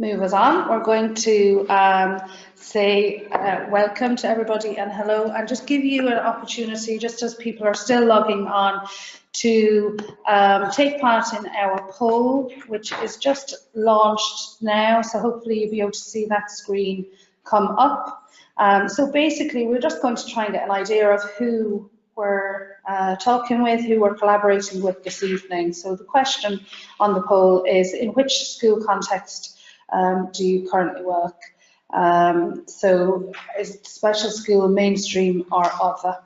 move us on. We're going to say welcome to everybody and hello, and just give you an opportunity, just as people are still logging on, to take part in our poll, which is just launched now. So hopefully you'll be able to see that screen come up. So basically, we're just going to try and get an idea of who we're talking with, who we're collaborating with this evening. So the question on the poll is, in which school context do you currently work? So is it special school, mainstream or other?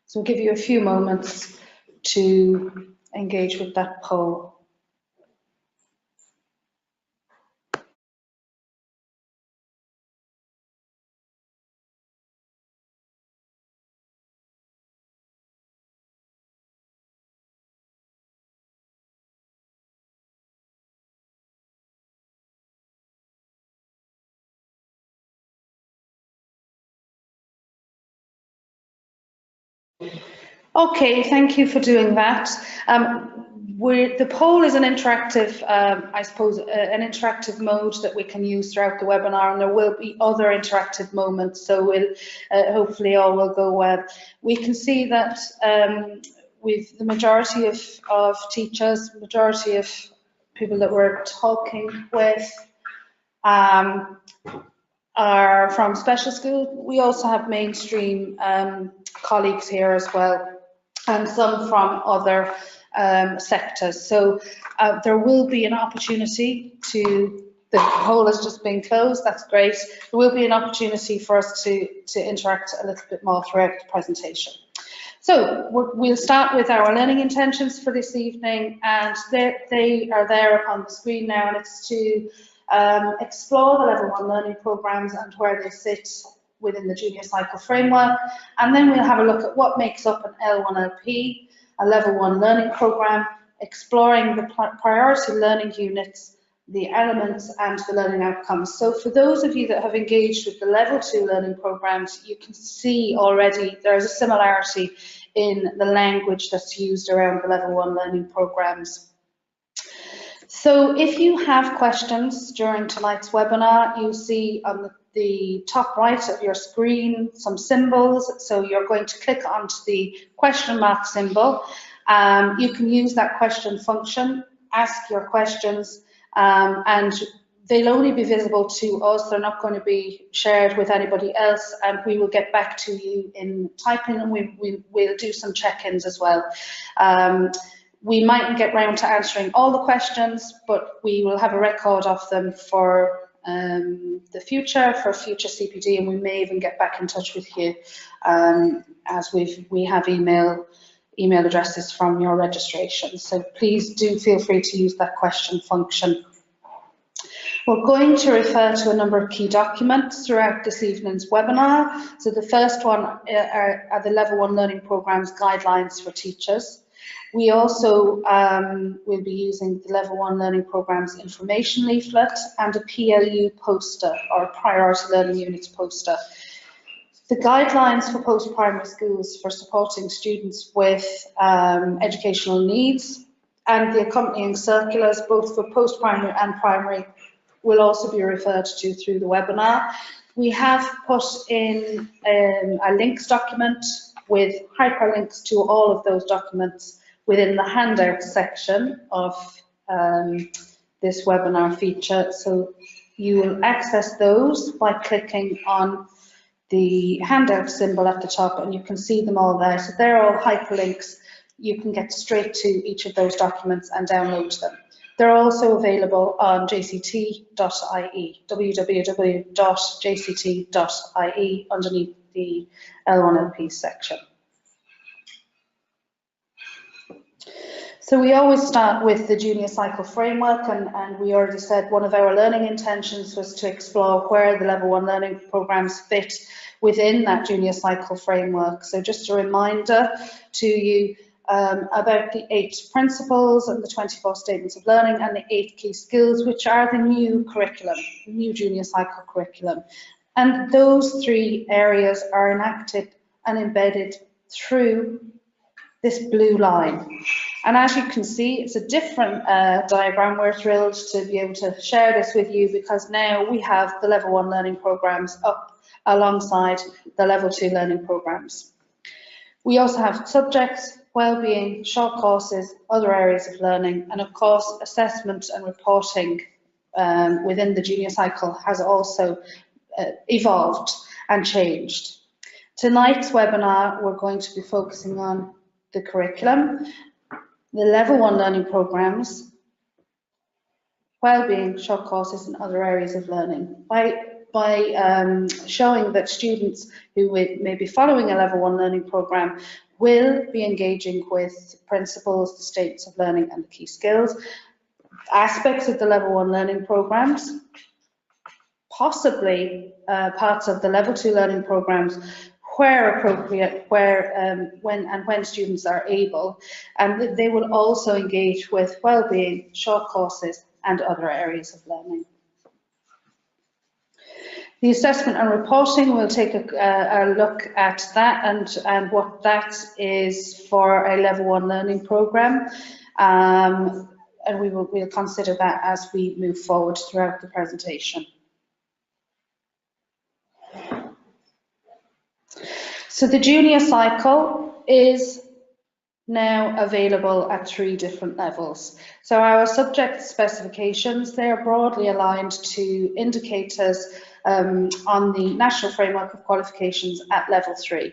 So we'll give you a few moments to engage with that poll. Okay, thank you for doing that. The poll is an interactive, I suppose, an interactive mode that we can use throughout the webinar, and there will be other interactive moments, so we'll, hopefully all will go well. We can see that with the majority of teachers, majority of people that we're talking with are from special school. We also have mainstream colleagues here as well, and some from other sectors. So there will be an opportunity to, the poll has just been closed, that's great. There will be an opportunity for us to interact a little bit more throughout the presentation. So we'll start with our learning intentions for this evening, and they are there up on the screen now, and it's to explore the Level 1 learning programmes and where they sit within the junior cycle framework, and then we'll have a look at what makes up an L1LP, a Level 1 learning programme, exploring the priority learning units, the elements and the learning outcomes. So for those of you that have engaged with the Level 2 learning programmes, you can see already there's a similarity in the language that's used around the Level 1 learning programmes. So if you have questions during tonight's webinar, you'll see on the top right of your screen some symbols. So you're going to click onto the question mark symbol. You can use that question function, ask your questions, and they'll only be visible to us. They're not going to be shared with anybody else, and we will get back to you in typing, and we'll do some check-ins as well. We mightn't get round to answering all the questions, but we will have a record of them for the future, for future CPD, and we may even get back in touch with you as we have email addresses from your registration. So please do feel free to use that question function. We're going to refer to a number of key documents throughout this evening's webinar. So the first one are the Level 1 learning programmes guidelines for teachers. We also will be using the Level 1 learning programmes information leaflet and a PLU poster, or priority learning units poster. The guidelines for post-primary schools for supporting students with educational needs, and the accompanying circulars, both for post-primary and primary, will also be referred to through the webinar. We have put in a links document with hyperlinks to all of those documents within the handout section of this webinar feature. So you will access those by clicking on the handout symbol at the top, and you can see them all there. So they're all hyperlinks. You can get straight to each of those documents and download them. They're also available on jct.ie, www.jct.ie, underneath the L1LPs section. So we always start with the junior cycle framework, and we already said one of our learning intentions was to explore where the Level 1 learning programmes fit within that junior cycle framework. So just a reminder to you about the 8 principles and the 24 statements of learning and the 8 key skills, which are the new curriculum, the new junior cycle curriculum. And those 3 areas are enacted and embedded through this blue line. And as you can see, it's a different diagram. We're thrilled to be able to share this with you because now we have the Level 1 learning programmes up alongside the Level 2 learning programmes. We also have subjects, wellbeing, short courses, other areas of learning, and of course, assessment and reporting within the junior cycle has also evolved and changed. Tonight's webinar, we're going to be focusing on the curriculum, the Level 1 learning programmes, wellbeing, short courses, and other areas of learning. By showing that students who may be following a Level 1 learning programme will be engaging with principles, the states of learning and the key skills, aspects of the Level 1 learning programmes, possibly parts of the Level 2 learning programmes where appropriate, where when students are able, and they will also engage with wellbeing, short courses and other areas of learning. The assessment and reporting, we'll take a look at that and what that is for a Level 1 learning programme, and we'll consider that as we move forward throughout the presentation. So the junior cycle is now available at 3 different levels. So our subject specifications, they are broadly aligned to indicators on the National Framework of Qualifications at Level 3.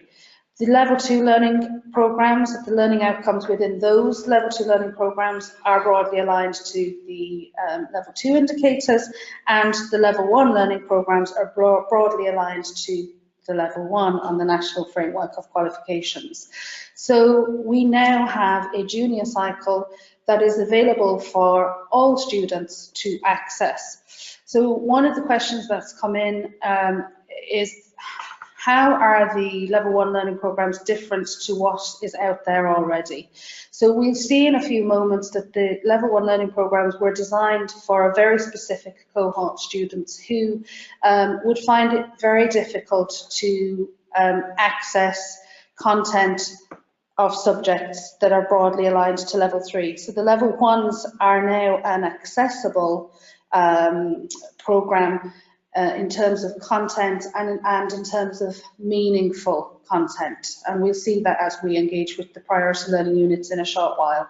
The Level 2 learning programmes, the learning outcomes within those Level 2 learning programmes are broadly aligned to the Level 2 indicators, and the Level 1 learning programmes are broadly aligned to the Level 1 on the National Framework of Qualifications. So we now have a junior cycle that is available for all students to access. So one of the questions that's come in is how are the Level 1 learning programmes different to what is out there already? So we'll see in a few moments that the Level 1 learning programmes were designed for a very specific cohort of students who would find it very difficult to access content of subjects that are broadly aligned to Level 3. So the Level 1s are now an accessible programme in terms of content and in terms of meaningful content. And we'll see that as we engage with the priority learning units in a short while.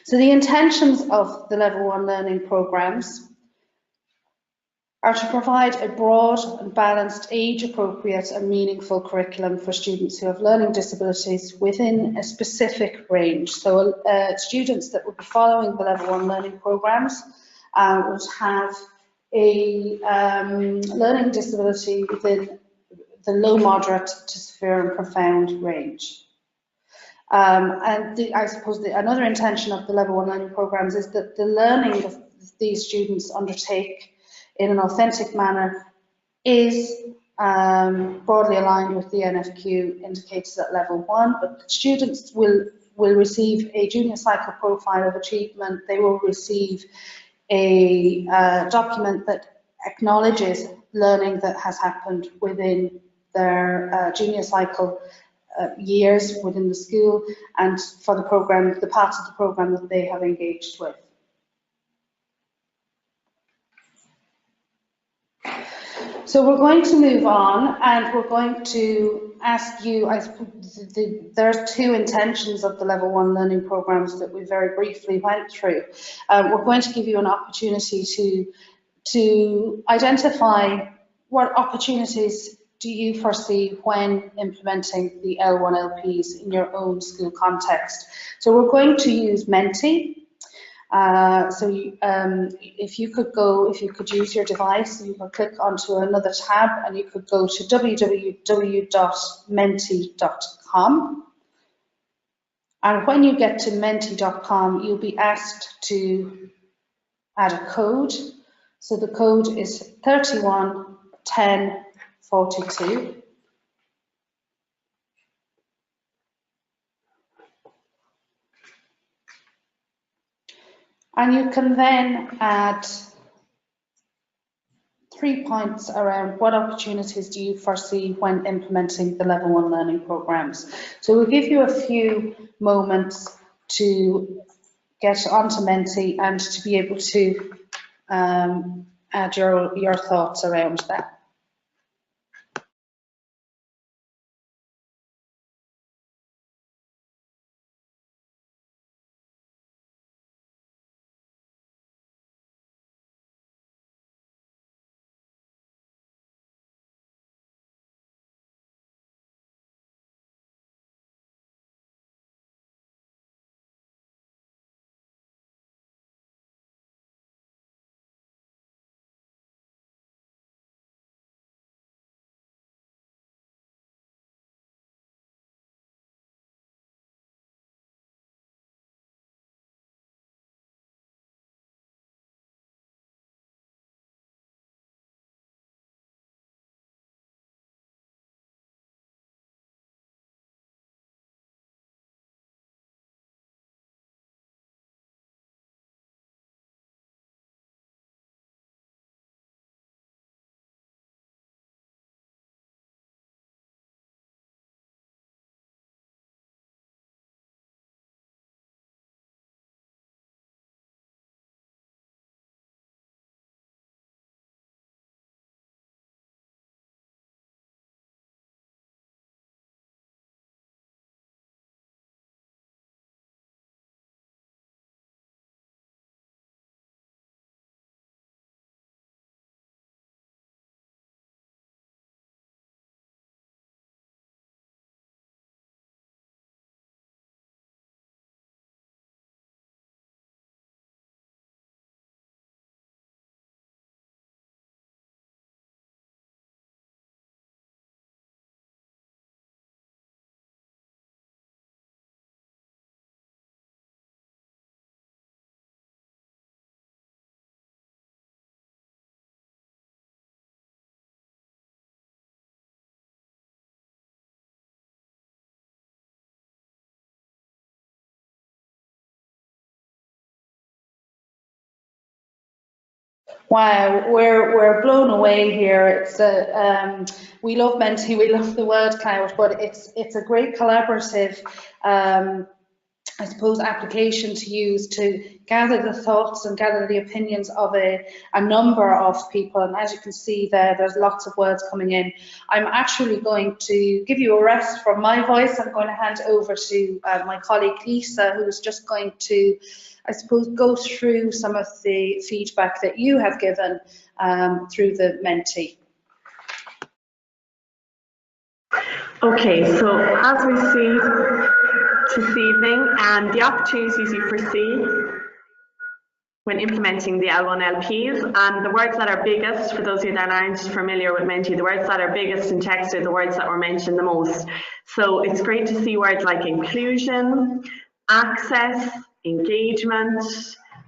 So the intentions of the Level 1 learning programmes are to provide a broad and balanced, age-appropriate and meaningful curriculum for students who have learning disabilities within a specific range. So students that would be following the Level 1 learning programmes would have a learning disability within the low, moderate to severe and profound range. I suppose another intention of the Level 1 learning programmes is that the learning that these students undertake in an authentic manner is broadly aligned with the NFQ indicators at Level 1, but students will receive a junior cycle profile of achievement. They will receive a document that acknowledges learning that has happened within their junior cycle years within the school and for the programme, the parts of the programme that they have engaged with. So we're going to move on and we're going to ask you, there are 2 intentions of the Level 1 learning programmes that we very briefly went through. We're going to give you an opportunity to identify what opportunities do you foresee when implementing the L1LPs in your own school context. So we're going to use Menti. If you could use your device, you could click onto another tab and you could go to www.menti.com. And when you get to menti.com, you'll be asked to add a code. So the code is 311042. And you can then add 3 points around what opportunities do you foresee when implementing the Level 1 learning programmes. So we'll give you a few moments to get onto Menti and to be able to add your thoughts around that. Wow, we're blown away here. It's we love Menti, we love the word cloud, but it's a great collaborative, I suppose, application to use to gather the thoughts and gather the opinions of a number of people. And as you can see there's lots of words coming in. I'm actually going to give you a rest from my voice. I'm going to hand over to my colleague Lisa, who is just going to, I suppose, go through some of the feedback that you have given through the Menti. Okay, so as we see this evening, the opportunities you foresee when implementing the L1LPs, and the words that are biggest, for those of you that aren't familiar with Menti, the words that are biggest in text are the words that were mentioned the most. So it's great to see words like inclusion, access, engagement,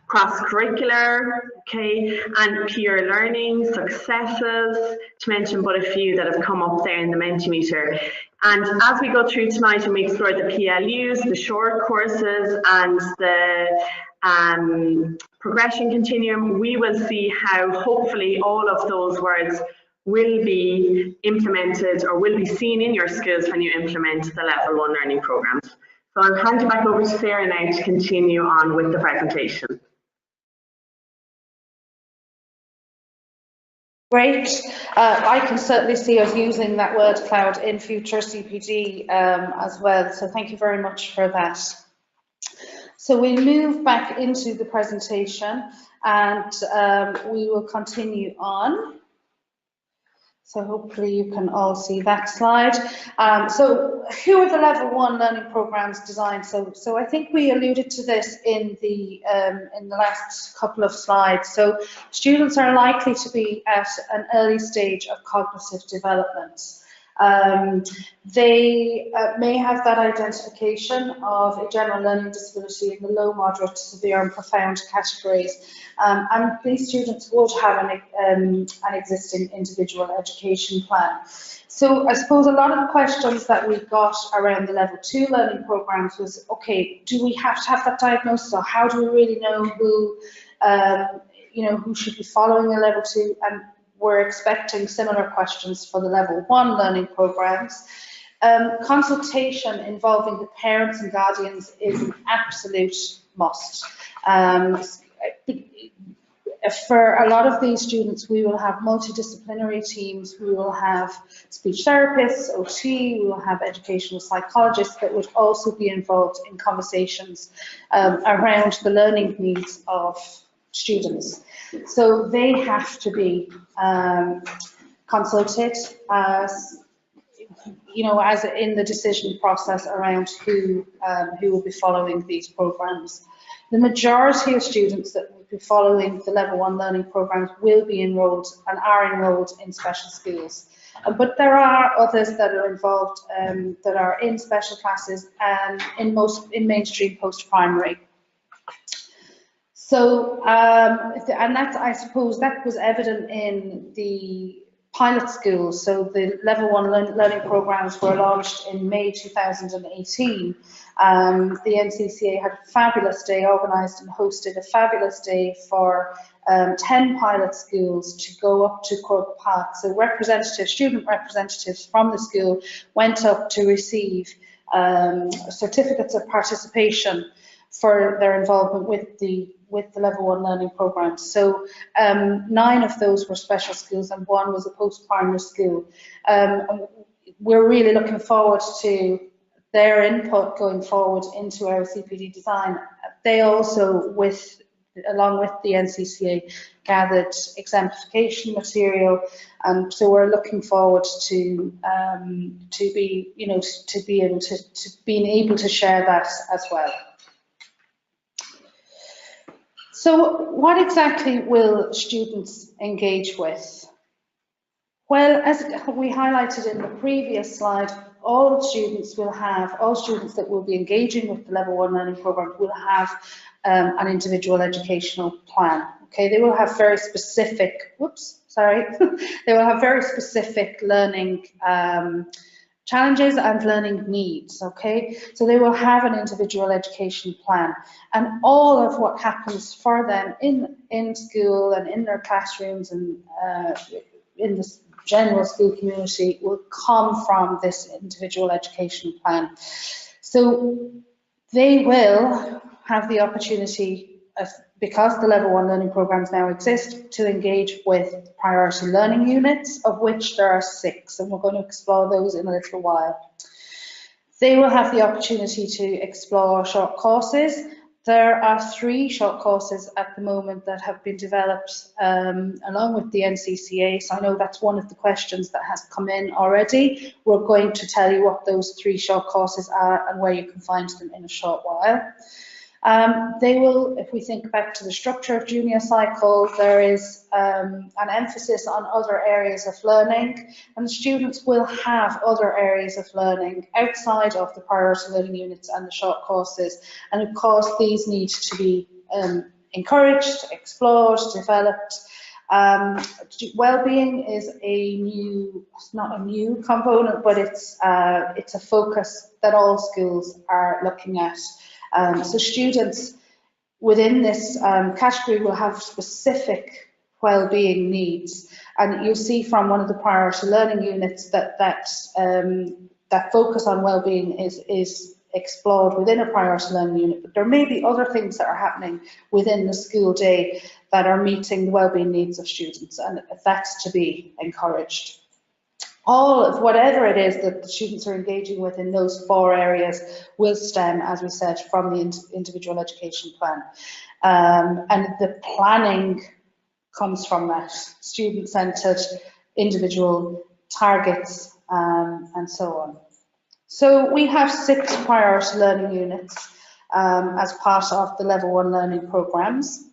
cross-curricular, okay, and peer learning, successes, to mention but a few that have come up there in the Mentimeter. And as we go through tonight and we explore the PLUs, the short courses, and the progression continuum, we will see how hopefully all of those words will be implemented or will be seen in your skills when you implement the Level 1 learning programs. So I'll hand you back over to Sarah now to continue on with the presentation. Great. I can certainly see us using that word cloud in future CPD as well. So thank you very much for that. So we move back into the presentation and we will continue on. So hopefully you can all see that slide. So who are the Level 1 learning programs designed? So I think we alluded to this in the last couple of slides. So students are likely to be at an early stage of cognitive development. They may have that identification of a general learning disability in the low, moderate, severe and profound categories. And these students would have an existing individual education plan. So I suppose a lot of the questions that we got around the Level 2 learning programs was, okay, do we have to have that diagnosis, or how do we really know who, who should be following a Level 2, and we're expecting similar questions for the level 1 learning programs. Consultation involving the parents and guardians is an absolute must. For a lot of these students, we will have multidisciplinary teams, we will have speech therapists, OT, we will have educational psychologists that would also be involved in conversations around the learning needs of students. So they have to be consulted as, you know, as in the decision process around who will be following these programs. The majority of students that will be following the level 1 learning programs will be enrolled and are enrolled in special schools. But there are others that are involved that are in special classes and in mainstream post-primary. So, and that's, I suppose, that was evident in the pilot schools. So the level 1 learning programs were launched in May 2018. The NCCA had a fabulous day, organised and hosted a fabulous day for 10 pilot schools to go up to Croke Park. So student representatives from the school went up to receive certificates of participation for their involvement with the level 1 learning program. So 9 of those were special schools and 1 was a post-primary school. We're really looking forward to their input going forward into our CPD design. They also, along with the NCCA, gathered exemplification material, so we're looking forward to being able to share that as well. So what exactly will students engage with? Well, as we highlighted in the previous slide, all students that will be engaging with the level 1 learning program will have an individual educational plan. Okay, they will have very specific, they will have very specific learning challenges and learning needs, okay? So they will have an individual education plan, and all of what happens for them in school and in their classrooms and in the general school community will come from this individual education plan. So they will have the opportunity, because the level 1 learning programs now exist, to engage with priority learning units, of which there are 6, and we're going to explore those in a little while. They will have the opportunity to explore short courses. There are 3 short courses at the moment that have been developed along with the NCCA, so I know that's one of the questions that has come in already. We're going to tell you what those 3 short courses are and where you can find them in a short while. They will, if we think back to the structure of junior cycle, there is an emphasis on other areas of learning, and students will have other areas of learning outside of the priority learning units and the short courses, and of course these need to be encouraged, explored, developed. Wellbeing is not a new component, but it's a focus that all schools are looking at. So students within this category will have specific well-being needs, and you'll see from one of the priority learning units that focus on well-being is explored within a priority learning unit, but there may be other things that are happening within the school day that are meeting the well-being needs of students, and that's to be encouraged. All of whatever it is that the students are engaging with in those 4 areas will stem, as we said, from the individual education plan. And the planning comes from that, student-centred, individual targets, and so on. So we have 6 priority learning units as part of the level 1 learning programs.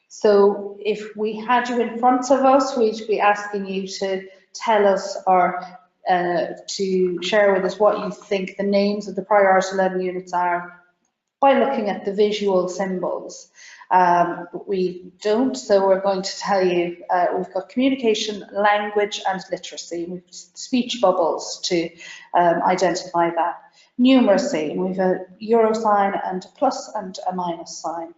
So if we had you in front of us, we'd be asking you to tell us or to share with us what you think the names of the priority learning units are by looking at the visual symbols. But we don't, so we're going to tell you, we've got communication, language and literacy. We've speech bubbles to identify that. Numeracy, and we've a euro sign and a plus and a minus sign.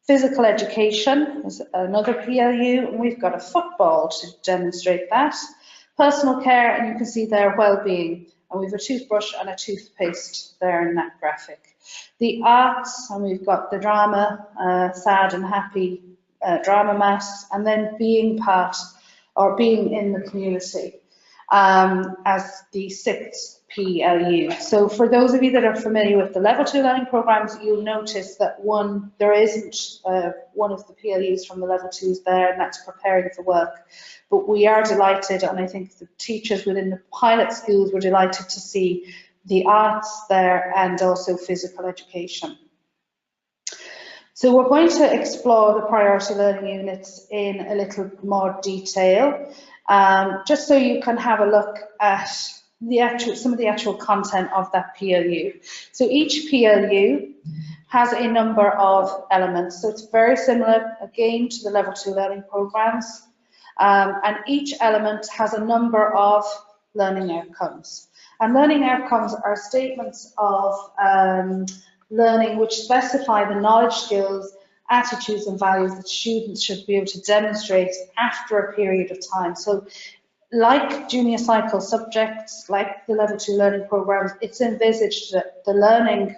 Physical education is another PLU, and we've got a football to demonstrate that. Personal care, and you can see there well-being, and we've a toothbrush and a toothpaste there in that graphic. The arts, and we've got the drama, sad and happy drama mass, and then being part or being in the community as the sixth PLU. So for those of you that are familiar with the level 2 learning programs, you'll notice that there isn't one of the PLUs from the level 2s there, and that's preparing for work. But we are delighted, and I think the teachers within the pilot schools were delighted to see the arts there and also physical education. So we're going to explore the priority learning units in a little more detail, just so you can have a look at some of the actual content of that PLU. So each PLU has a number of elements. So it's very similar, again, to the level 2 learning programs. And each element has a number of learning outcomes. And learning outcomes are statements of learning which specify the knowledge, skills, attitudes and values that students should be able to demonstrate after a period of time. So like junior cycle subjects, like the level 2 learning programs, it's envisaged that the learning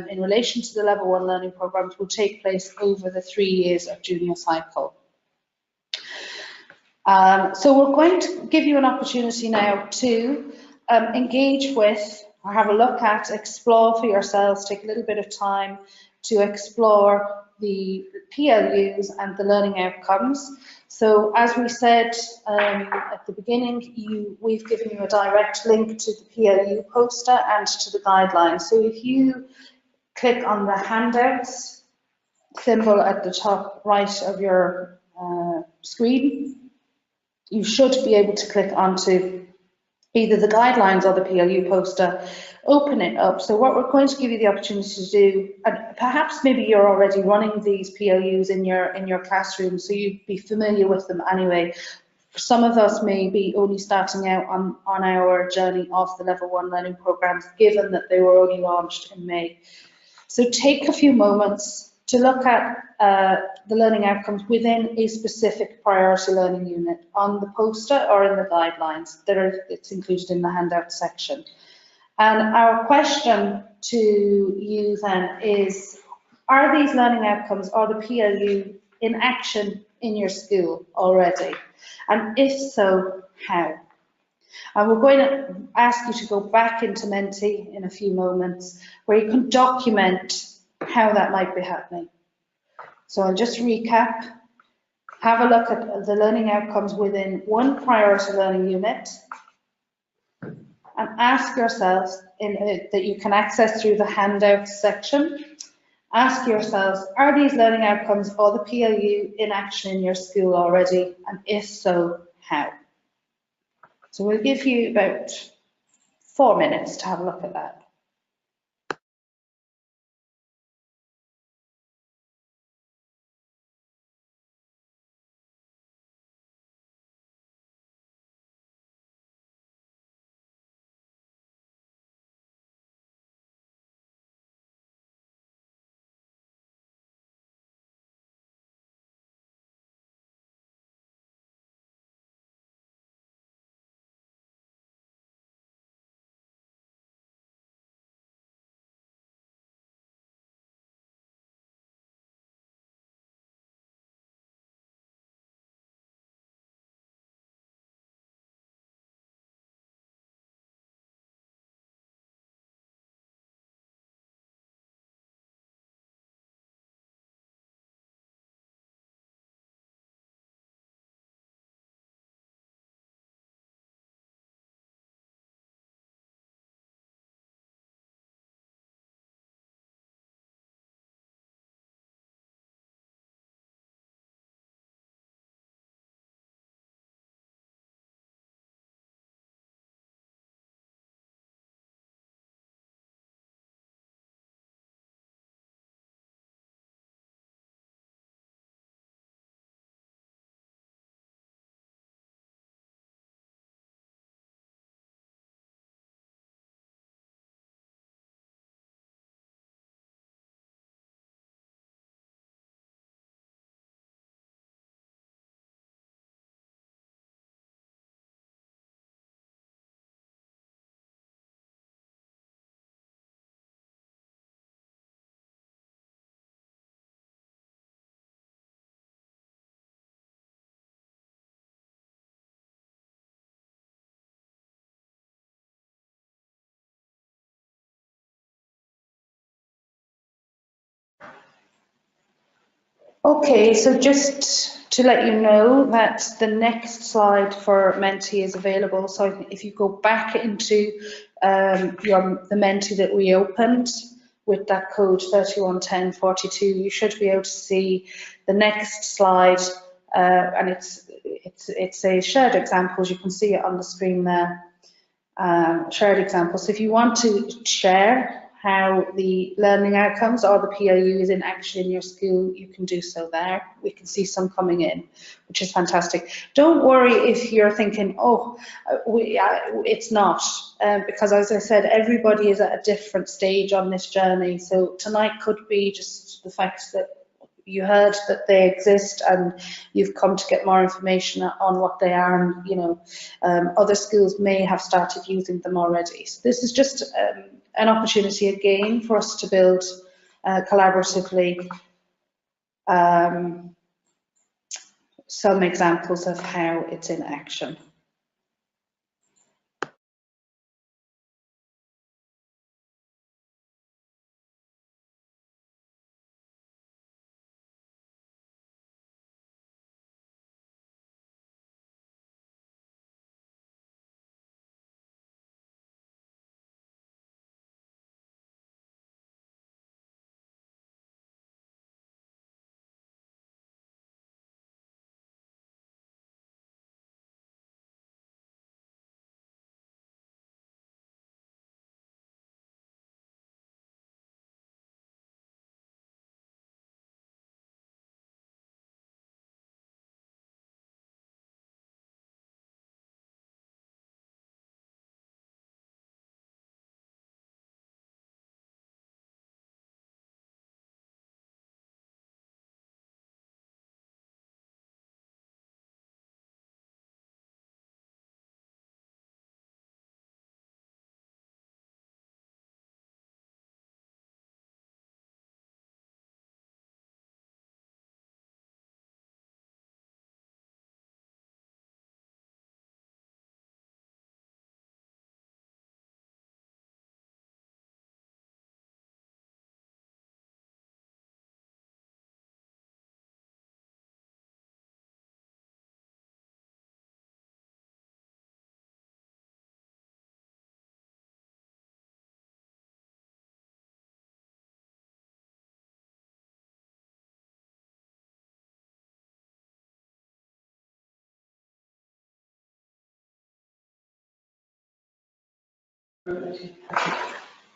in relation to the level 1 learning programs will take place over the 3 years of junior cycle. So we're going to give you an opportunity now to engage with, or have a look at, explore for yourselves, take a little bit of time to explore the PLUs and the learning outcomes. So as we said at the beginning, we've given you a direct link to the PLU poster and to the guidelines. So if you click on the handouts symbol at the top right of your screen, you should be able to click onto either the guidelines or the PLU poster, open it up. So what we're going to give you the opportunity to do, and perhaps maybe you're already running these PLUs in your classroom, so you'd be familiar with them anyway. Some of us may be only starting out on our journey of the level 1 learning programs, given that they were only launched in May. So take a few moments to look at the learning outcomes within a specific priority learning unit on the poster or in the guidelines it's included in the handout section. And our question to you then is, are these learning outcomes or the PLU in action in your school already? And if so, how? And we're going to ask you to go back into Menti in a few moments, where you can document how that might be happening. So I'll just recap. Have a look at the learning outcomes within one priority learning unit, and ask yourselves, that you can access through the handouts section, ask yourselves, are these learning outcomes or the PLU in action in your school already? And if so, how? So we'll give you about 4 minutes to have a look at that. Okay, so just to let you know that the next slide for Menti is available. So if you go back into the Menti that we opened with that code 311042, you should be able to see the next slide, and it's a shared examples. You can see it on the screen there. Shared examples. So if you want to share how the learning outcomes or the PLU is in action in your school, you can do so there. We can see some coming in, which is fantastic. Don't worry if you're thinking, oh, it's not, because as I said, everybody is at a different stage on this journey. So tonight could be just the fact that you heard that they exist and you've come to get more information on what they are, and you know, other schools may have started using them already. So this is just an opportunity again for us to build collaboratively some examples of how it's in action.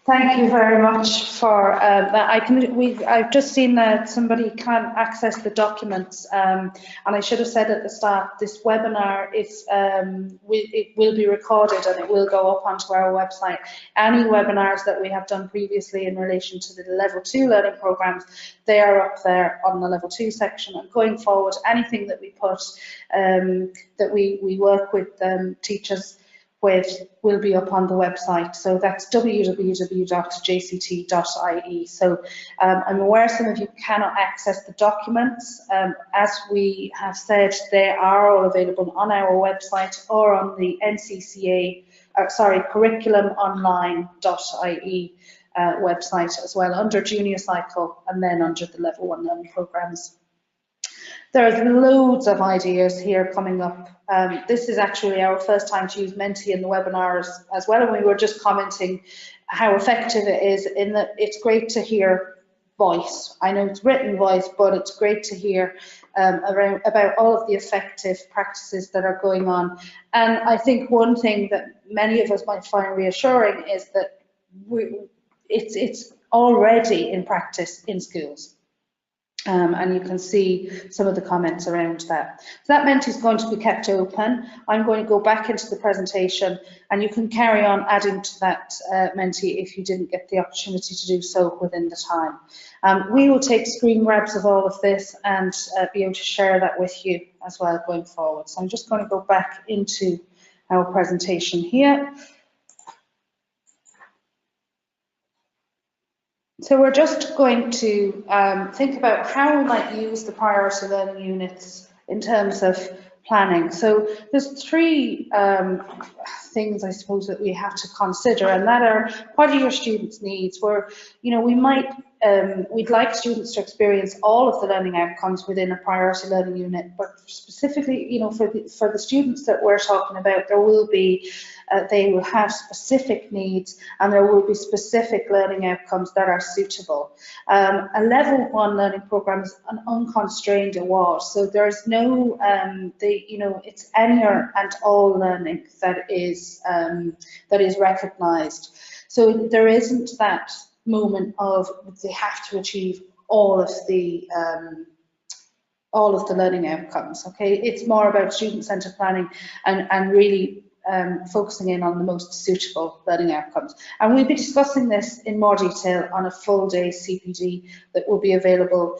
Thank you very much for that. I've just seen that somebody can't access the documents, and I should have said at the start, this webinar is it will be recorded and it will go up onto our website. Any webinars that we have done previously in relation to the level 2 learning programs, they are up there on the level 2 section. And going forward, anything that we put that we work with teachers with will be up on the website. So that's www.jct.ie. So I'm aware some of you cannot access the documents. As we have said, they are all available on our website or on the NCCA, curriculumonline.ie website as well, under junior cycle and then under the level 1 learning programs. There's loads of ideas here coming up. This is actually our first time to use Menti in the webinars as well, and we were just commenting how effective it is in that it's great to hear voice. I know it's written voice, but it's great to hear about all of the effective practices that are going on. And I think one thing that many of us might find reassuring is that it's already in practice in schools. And you can see some of the comments around that. So that Menti is going to be kept open. I'm going to go back into the presentation and you can carry on adding to that Menti if you didn't get the opportunity to do so within the time. We will take screen grabs of all of this and be able to share that with you as well going forward. So I'm just going to go back into our presentation here. So we're just going to think about how we might use the priority learning units in terms of planning. So there's 3 things I suppose that we have to consider, and that are what are your students' needs. Where, you know, we might we'd like students to experience all of the learning outcomes within a priority learning unit, but specifically, you know, for the students that we're talking about, there will be, they will have specific needs and there will be specific learning outcomes that are suitable. A level 1 learning programme is an unconstrained award, so there's no, you know, it's any and all learning that is recognised. So there isn't that moment of they have to achieve all of the learning outcomes. Okay, it's more about student-centred planning and really focusing in on the most suitable learning outcomes. And we'll be discussing this in more detail on a full day CPD that will be available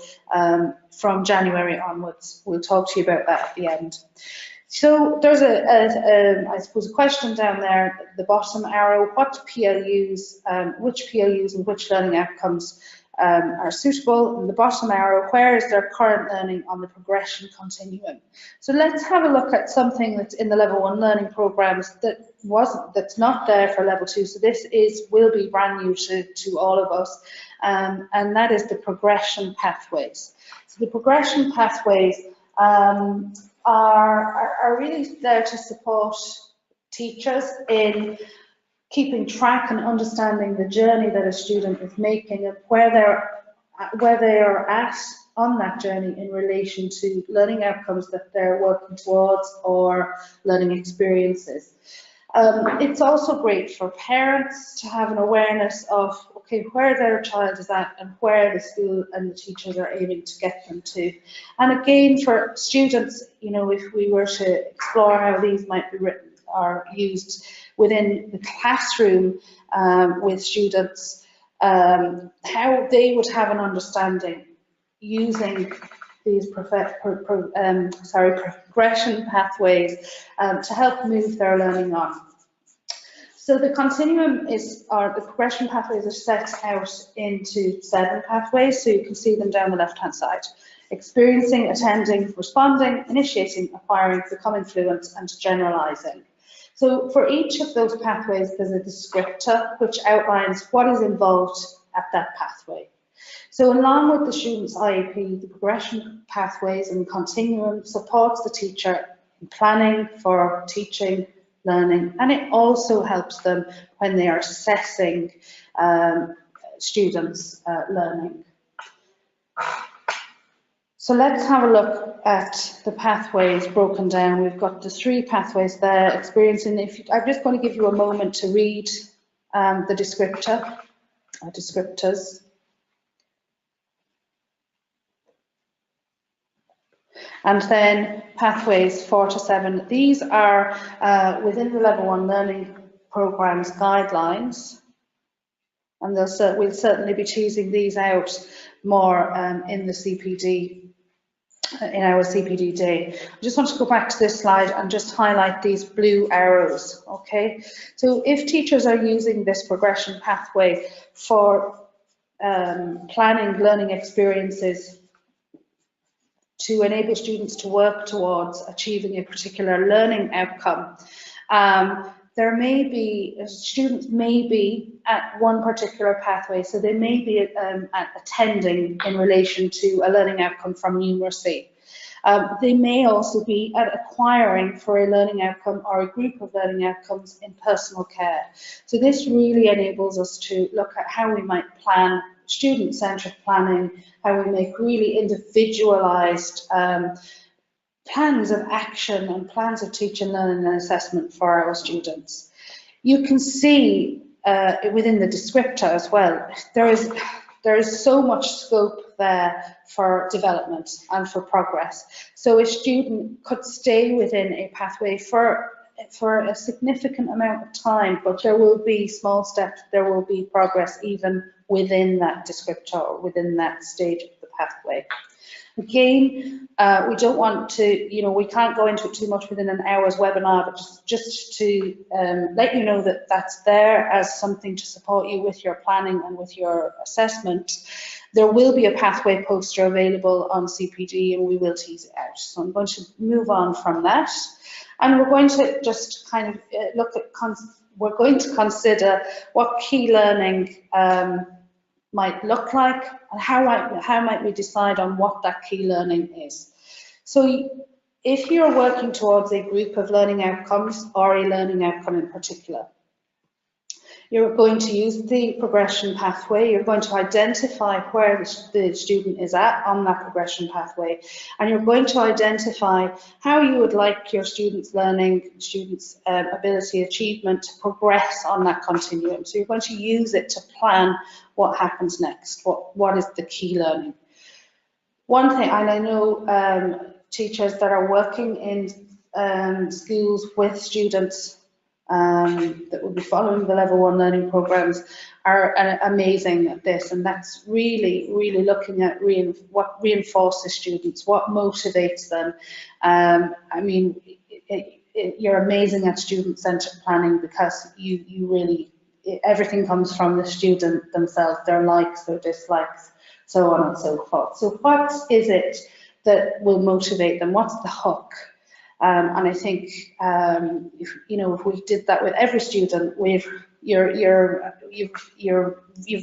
from January onwards. We'll talk to you about that at the end. So there's I suppose, a question down there at the bottom arrow: what PLUs, which PLUs and which learning outcomes are suitable? And the bottom arrow: where is their current learning on the progression continuum? So let's have a look at something that's in the level 1 learning programs that's not there for level 2. So this will be brand new to all of us, and that is the progression pathways. So the progression pathways are really there to support teachers in keeping track and understanding the journey that a student is making and where they are at on that journey in relation to learning outcomes that they're working towards or learning experiences. It's also great for parents to have an awareness of, okay, where their child is at and where the school and the teachers are aiming to get them to. And again, for students, you know, if we were to explore how these might be written or used within the classroom with students, how they would have an understanding using these progression pathways to help move their learning on. So the continuum the progression pathways are set out into 7 pathways, so you can see them down the left-hand side: experiencing, attending, responding, initiating, acquiring, becoming fluent, and generalising. So for each of those pathways, there's a descriptor which outlines what is involved at that pathway. So along with the student's IEP, the progression pathways and continuum supports the teacher in planning for teaching, learning, and it also helps them when they are assessing students' learning. So let's have a look at the pathways broken down. We've got the 3 pathways there: experiencing. I'm just going to give you a moment to read the descriptors. And then pathways 4 to 7. These are within the level 1 learning programs guidelines, and we'll certainly be teasing these out more in the CPD, in our CPD day. I just want to go back to this slide and just highlight these blue arrows. Okay, so if teachers are using this progression pathway for planning learning experiences to enable students to work towards achieving a particular learning outcome, there may be, students may be at one particular pathway, so they may be attending in relation to a learning outcome from numeracy. They may also be at acquiring for a learning outcome or a group of learning outcomes in personal care. So this really enables us to look at how we might plan student-centred planning, how we make really individualised plans of action and plans of teaching, learning and assessment for our students. You can see within the descriptor as well, there is so much scope there for development and for progress. So a student could stay within a pathway for a significant amount of time, but there will be small steps, there will be progress even within that descriptor or within that stage of the pathway. Again, we don't want to, we can't go into it too much within an hour's webinar, but just to let you know that that's there as something to support you with your planning and with your assessment. There will be a pathway poster available on CPD and we will tease it out. So I'm going to move on from that. And we're going to just kind of look at, we're going to consider what key learning might look like, and how might we decide on what that key learning is. So if you're working towards a group of learning outcomes or a learning outcome in particular, you're going to use the progression pathway. You're going to identify where the student is at on that progression pathway, and you're going to identify how you would like your students' learning, students' ability achievement to progress on that continuum. So you're going to use it to plan what happens next, what is the key learning. One thing, and I know teachers that are working in schools with students that will be following the level 1 learning programs are amazing at this, and that's really looking at what reinforces students, what motivates them. I mean, you're amazing at student-centered planning because you really, everything comes from the student themselves, their likes, their dislikes, so on and so forth. So what is it that will motivate them? What's the hook? And I think if we did that with every student, you've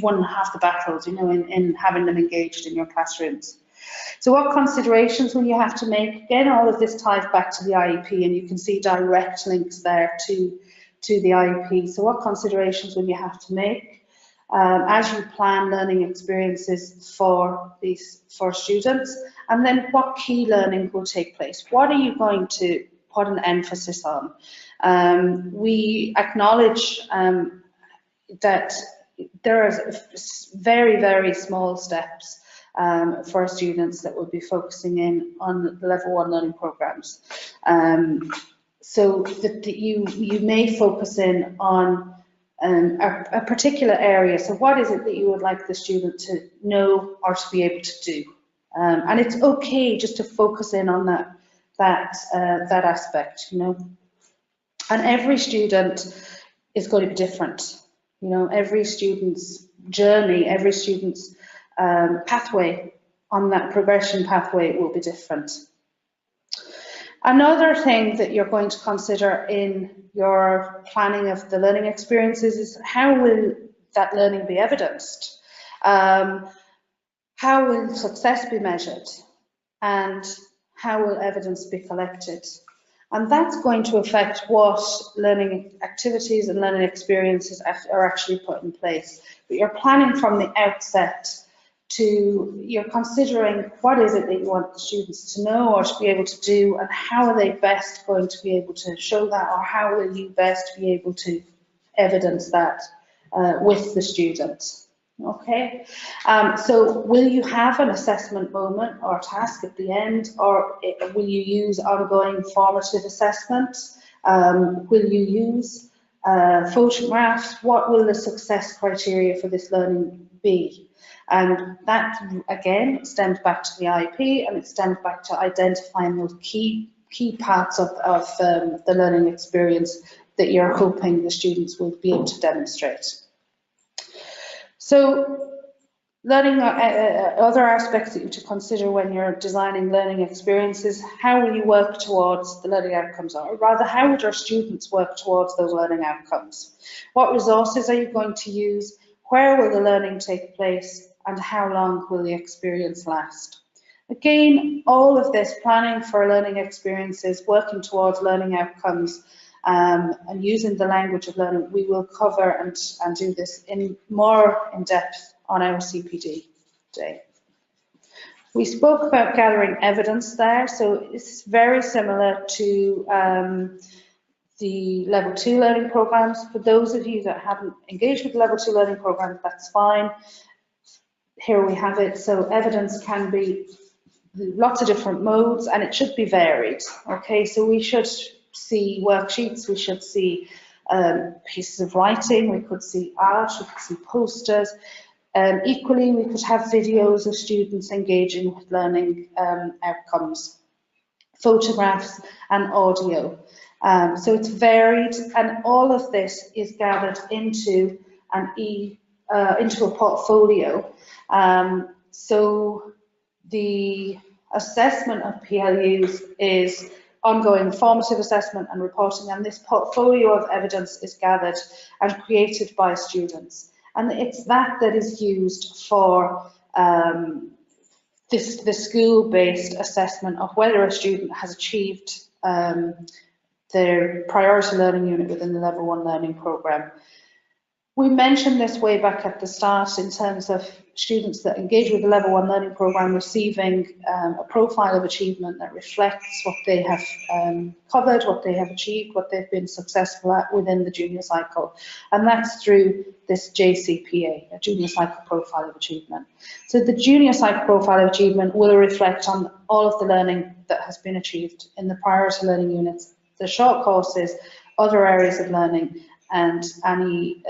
won half the battles, in having them engaged in your classrooms. So what considerations will you have to make? Again, all of this ties back to the IEP, and you can see direct links there to the IEP. So what considerations will you have to make as you plan learning experiences for students? And then what key learning will take place? What are you going to put an emphasis on? We acknowledge that there are very small steps for students that will be focusing in on the level 1 learning programs. So that you may focus in on a particular area. So what is it that you would like the student to know or to be able to do? And it's okay just to focus in on that aspect, And every student is going to be different. Every student's journey, every student's pathway on that progression pathway will be different. Another thing that you're going to consider in your planning of the learning experiences is how will that learning be evidenced? How will success be measured? And how will evidence be collected? And that's going to affect what learning activities and learning experiences are actually put in place. But you're planning from the outset you're considering what is it that you want the students to know or to be able to do, and how are they best going to be able to show that, or how will you best be able to evidence that with the students. Okay, so will you have an assessment moment or task at the end, or will you use ongoing formative assessment? Will you use photographs? What will the success criteria for this learning be? And that, again, stems back to the IEP, and it stems back to identifying those key parts of the learning experience that you're hoping the students will be able to demonstrate. So learning, other aspects that you have to consider when you're designing learning experiences: how will you work towards the learning outcomes, or rather, how would your students work towards those learning outcomes? What resources are you going to use? Where will the learning take place? And how long will the experience last? Again, all of this planning for learning experiences, working towards learning outcomes, and using the language of learning, we will cover and do this more in depth on our CPD day. We spoke about gathering evidence there, so it's very similar to the level 2 learning programs. For those of you that haven't engaged with the level 2 learning programs, that's fine. Here we have it. So evidence can be lots of different modes, and it should be varied. Okay, so we should see worksheets, we should see pieces of writing, we could see art, we could see posters. Equally, we could have videos of students engaging with learning outcomes, photographs and audio. So it's varied, and all of this is gathered into into a portfolio. So the assessment of PLUs is ongoing formative assessment and reporting, and this portfolio of evidence is gathered and created by students. And it's that is used for the school-based assessment of whether a student has achieved their priority learning unit within the Level 1 learning programme. We mentioned this way back at the start in terms of students that engage with the Level 1 learning programme receiving a profile of achievement that reflects what they have covered, what they have achieved, what they've been successful at within the junior cycle. And that's through this JCPA, a junior cycle profile of achievement. So the junior cycle profile of achievement will reflect on all of the learning that has been achieved in the priority learning units, the short courses, other areas of learning, and any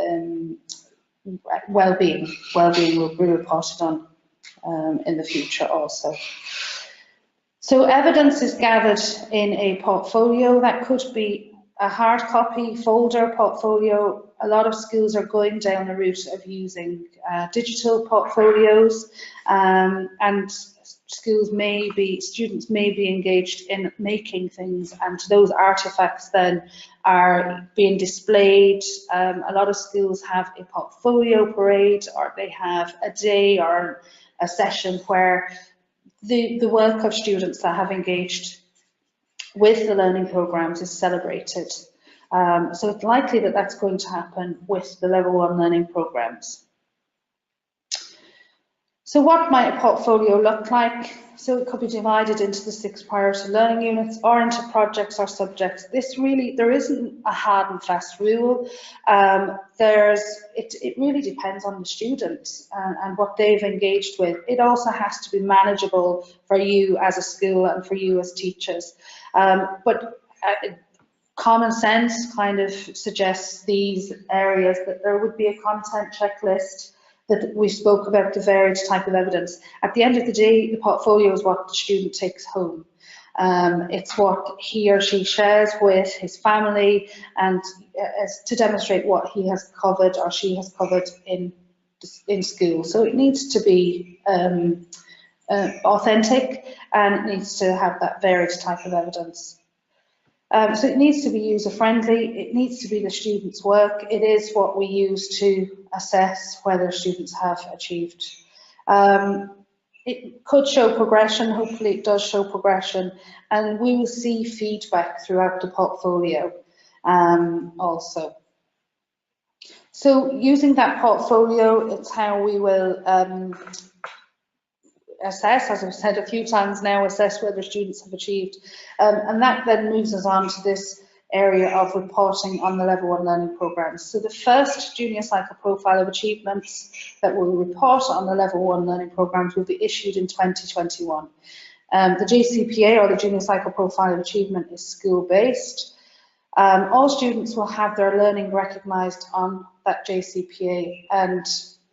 well-being will be reported on in the future also. So evidence is gathered in a portfolio. That could be a hard copy folder portfolio. A lot of schools are going down the route of using digital portfolios, and students may be engaged in making things, and those artifacts then are being displayed. A lot of schools have a portfolio parade, or they have a day or a session where the work of students that have engaged with the learning programs is celebrated. So it's likely that that's going to happen with the Level 1 learning programs. So what might a portfolio look like? So it could be divided into the 6 priority learning units or into projects or subjects. There isn't a hard and fast rule. It really depends on the students and what they've engaged with. It also has to be manageable for you as a school and for you as teachers. But common sense kind of suggests these areas, that there would be a content checklist, that we spoke about the varied type of evidence. At the end of the day, the portfolio is what the student takes home. It's what he or she shares with his family, and to demonstrate what he has covered or she has covered in school. So it needs to be authentic, and it needs to have that varied type of evidence. So it needs to be user-friendly, it needs to be the students' work, it is what we use to assess whether students have achieved. It could show progression, hopefully it does show progression, and we will see feedback throughout the portfolio also. So using that portfolio, it's how we will assess, as I've said a few times now, assess whether students have achieved. And that then moves us on to this area of reporting on the Level 1 learning programmes. So the first junior cycle profile of achievements that will report on the Level 1 learning programmes will be issued in 2021. The JCPA, or the junior cycle profile of achievement, is school-based. All students will have their learning recognised on that JCPA, and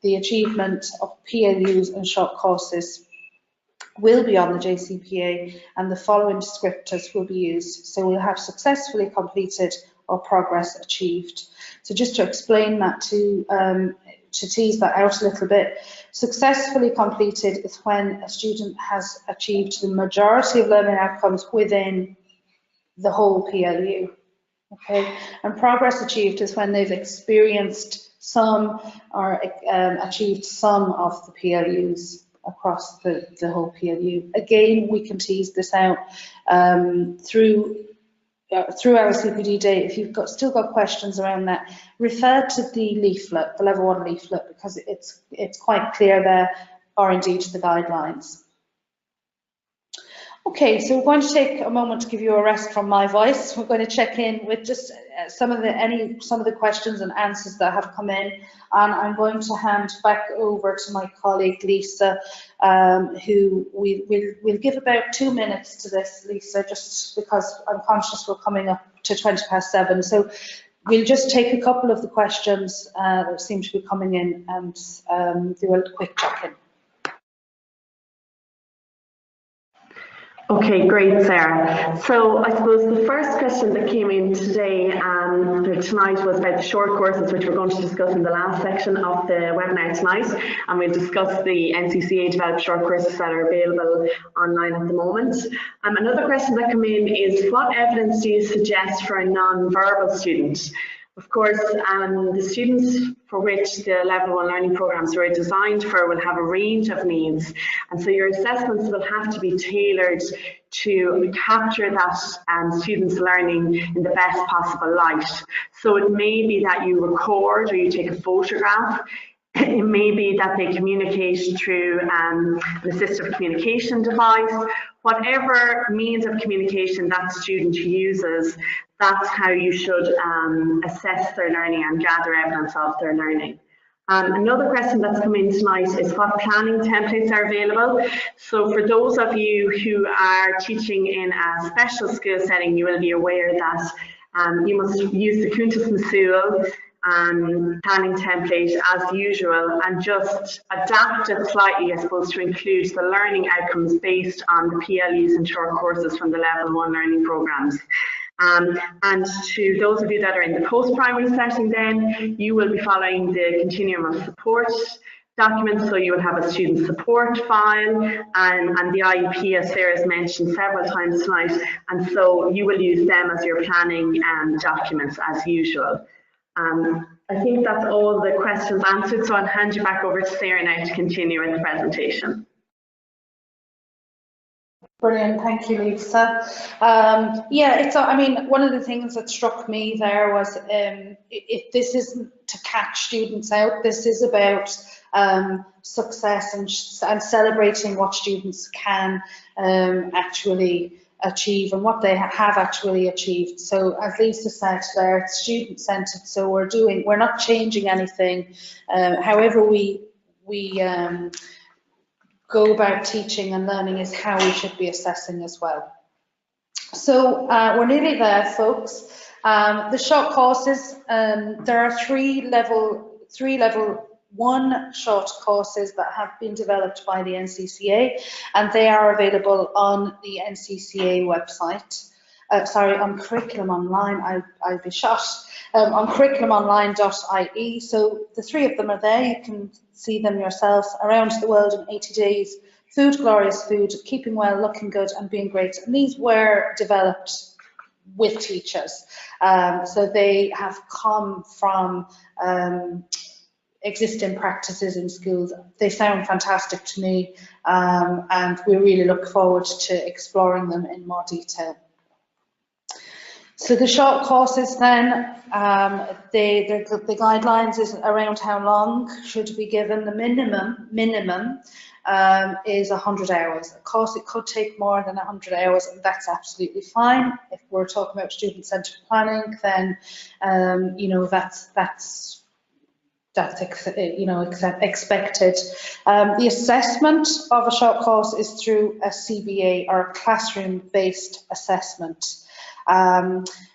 the achievement of PLUs and short courses will be on the JCPA, and the following descriptors will be used. So we'll have successfully completed or progress achieved. So just to explain that, to tease that out a little bit, successfully completed is when a student has achieved the majority of learning outcomes within the whole PLU. Okay, and progress achieved is when they've experienced some or achieved some of the PLUs across the whole PLU. Again, we can tease this out through our CPD day. If you've still got questions around that, refer to the leaflet, the Level 1 leaflet, because it's quite clear there, or indeed the guidelines. Okay, so we're going to take a moment to give you a rest from my voice. We're going to check in with just some of the questions and answers that have come in, and I'm going to hand back over to my colleague Lisa, who we'll give about 2 minutes to this, Lisa, just because I'm conscious we're coming up to 7:20. So we'll just take a couple of the questions that seem to be coming in and do a quick check-in. Okay, great, Sarah. So I suppose the first question that came in today and tonight was about the short courses, which we're going to discuss in the last section of the webinar tonight, and we'll discuss the NCCA developed short courses that are available online at the moment. Another question that came in is, what evidence do you suggest for a non-verbal student? Of course, the students for which the Level 1 learning programmes were designed for will have a range of needs, and so your assessments will have to be tailored to capture that students' learning in the best possible light. So it may be that you record or you take a photograph. It may be that they communicate through an assistive communication device. Whatever means of communication that student uses, that's how you should assess their learning and gather evidence of their learning. Another question that's come in tonight is what planning templates are available. So for those of you who are teaching in a special school setting, you will be aware that you must use the Kuntas Masul planning template as usual and just adapt it slightly, I suppose, to include the learning outcomes based on the PLUs and short courses from the Level 1 learning programmes. And to those of you that are in the post-primary setting, then you will be following the continuum of support documents, so you will have a student support file and the IEP, as Sarah has mentioned several times tonight, and so you will use them as your planning documents as usual. I think that's all the questions answered, so I'll hand you back over to Sarah now to continue with the presentation. Brilliant, thank you, Lisa. Yeah, I mean, one of the things that struck me there was if this isn't to catch students out, this is about success and celebrating what students can actually achieve and what they have actually achieved. So as Lisa said there, it's student-centered, so we're not changing anything. However we go about teaching and learning is how we should be assessing as well. So we're nearly there, folks. The short courses, there are three level 1 short courses that have been developed by the NCCA, and they are available on the NCCA website. Sorry, on Curriculum Online, I'd be shot. On curriculumonline.ie. So the three of them are there. You can see them yourselves. Around the World in 80 Days, Food, Glorious Food, Keeping Well, Looking Good and Being Great. And these were developed with teachers. So they have come from existing practices in schools. They sound fantastic to me, and we really look forward to exploring them in more detail. So the short courses then, the guidelines is around how long should be given. The minimum is 100 hours. Of course, it could take more than 100 hours, and that's absolutely fine. If we're talking about student-centered planning, then you know that's expected. The assessment of a short course is through a CBA, or a classroom-based assessment.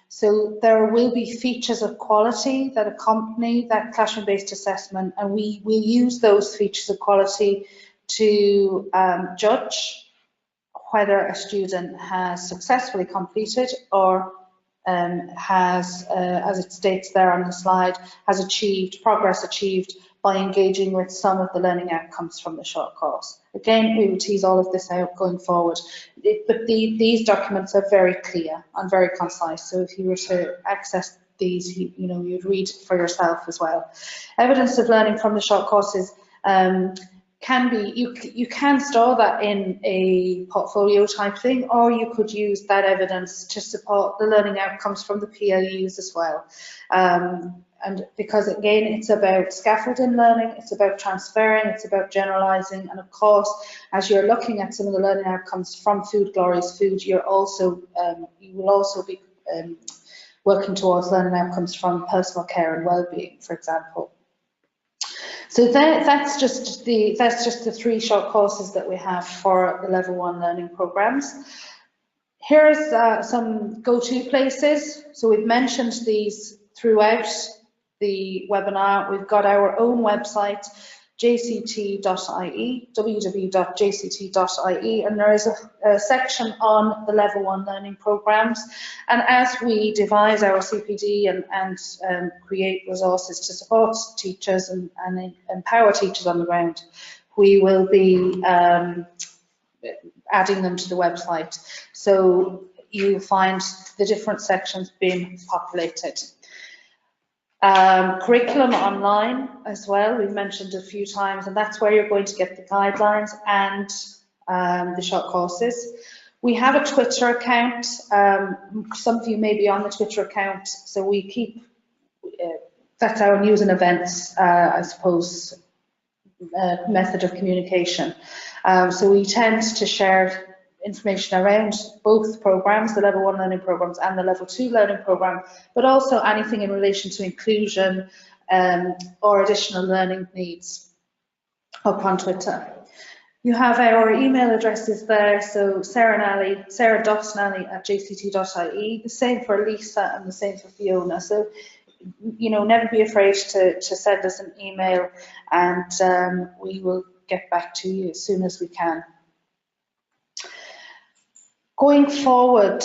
So there will be features of quality that accompany that classroom-based assessment, and we will use those features of quality to judge whether a student has successfully completed or has, as it states there on the slide, has achieved progress achieved by engaging with some of the learning outcomes from the short course. Again, we will tease all of this out going forward, but these documents are very clear and very concise. So if you were to access these, you'd read for yourself as well. Evidence of learning from the short courses can be, you can store that in a portfolio type thing, or you could use that evidence to support the learning outcomes from the PLUs as well. And because again, it's about scaffolding learning, it's about transferring, it's about generalizing, and of course, as you're looking at some of the learning outcomes from Food, Glorious Food, you will also be working towards learning outcomes from personal care and well-being, for example. So that's just the 3 short courses that we have for the Level 1 learning programs. Here's some go-to places. So we've mentioned these throughout the webinar. We've got our own website, jct.ie, www.jct.ie, and there is a section on the Level 1 learning programs. And as we devise our CPD and create resources to support teachers and empower teachers on the ground, we will be adding them to the website. So you'll find the different sections being populated. Curriculum online as well, we've mentioned a few times, and that's where you're going to get the guidelines and the short courses. We have a Twitter account. Some of you may be on the Twitter account, so we keep, that's our news and events, I suppose, method of communication. So we tend to share information around both programs, the level 1 learning programs and the level 2 learning program, but also anything in relation to inclusion or additional learning needs up on Twitter. You have our email addresses there, so sarah.nally@jct.ie, the same for Lisa and the same for Fiona. So, you know, never be afraid to send us an email, and we will get back to you as soon as we can. Going forward,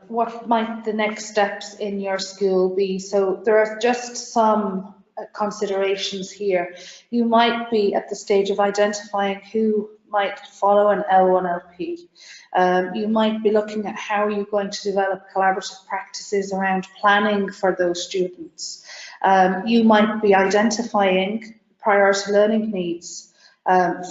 what might the next steps in your school be? So there are just some considerations here. You might be at the stage of identifying who might follow an L1LP. You might be looking at how you're going to develop collaborative practices around planning for those students. You might be identifying priority learning needs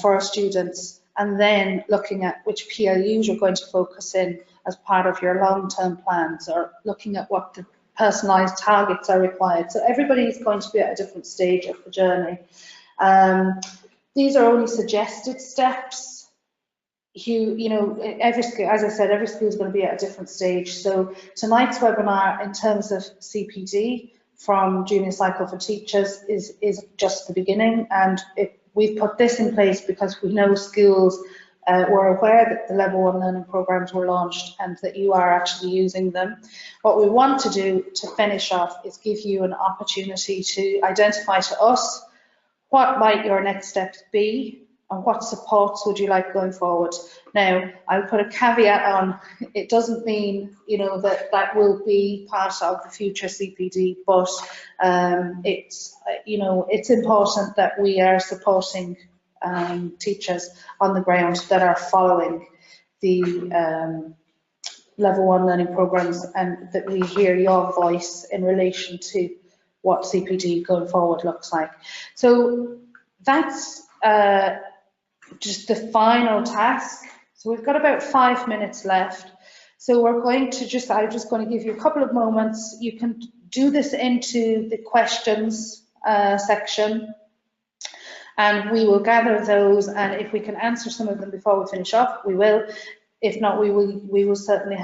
for students, and then looking at which PLUs you're going to focus in as part of your long-term plans, or looking at what the personalised targets are required. So everybody is going to be at a different stage of the journey. These are only suggested steps. You know, every school, as I said, every school is going to be at a different stage. So tonight's webinar, in terms of CPD from Junior Cycle for Teachers, is just the beginning, and we've put this in place because we know schools were aware that the level 1 learning programs were launched and that you are actually using them. What we want to do to finish off is give you an opportunity to identify to us what might your next steps be and what supports would you like going forward. Now, I'll put a caveat on, it doesn't mean, you know, that that will be part of the future CPD, but it's, you know, it's important that we are supporting teachers on the ground that are following the level 1 learning programs, and that we hear your voice in relation to what CPD going forward looks like. So that's just the final task. So we've got about 5 minutes left. So we're going to just, I'm just going to give you a couple of moments. You can do this into the questions section, and we will gather those, and if we can answer some of them before we finish off, we will. If not, we will certainly have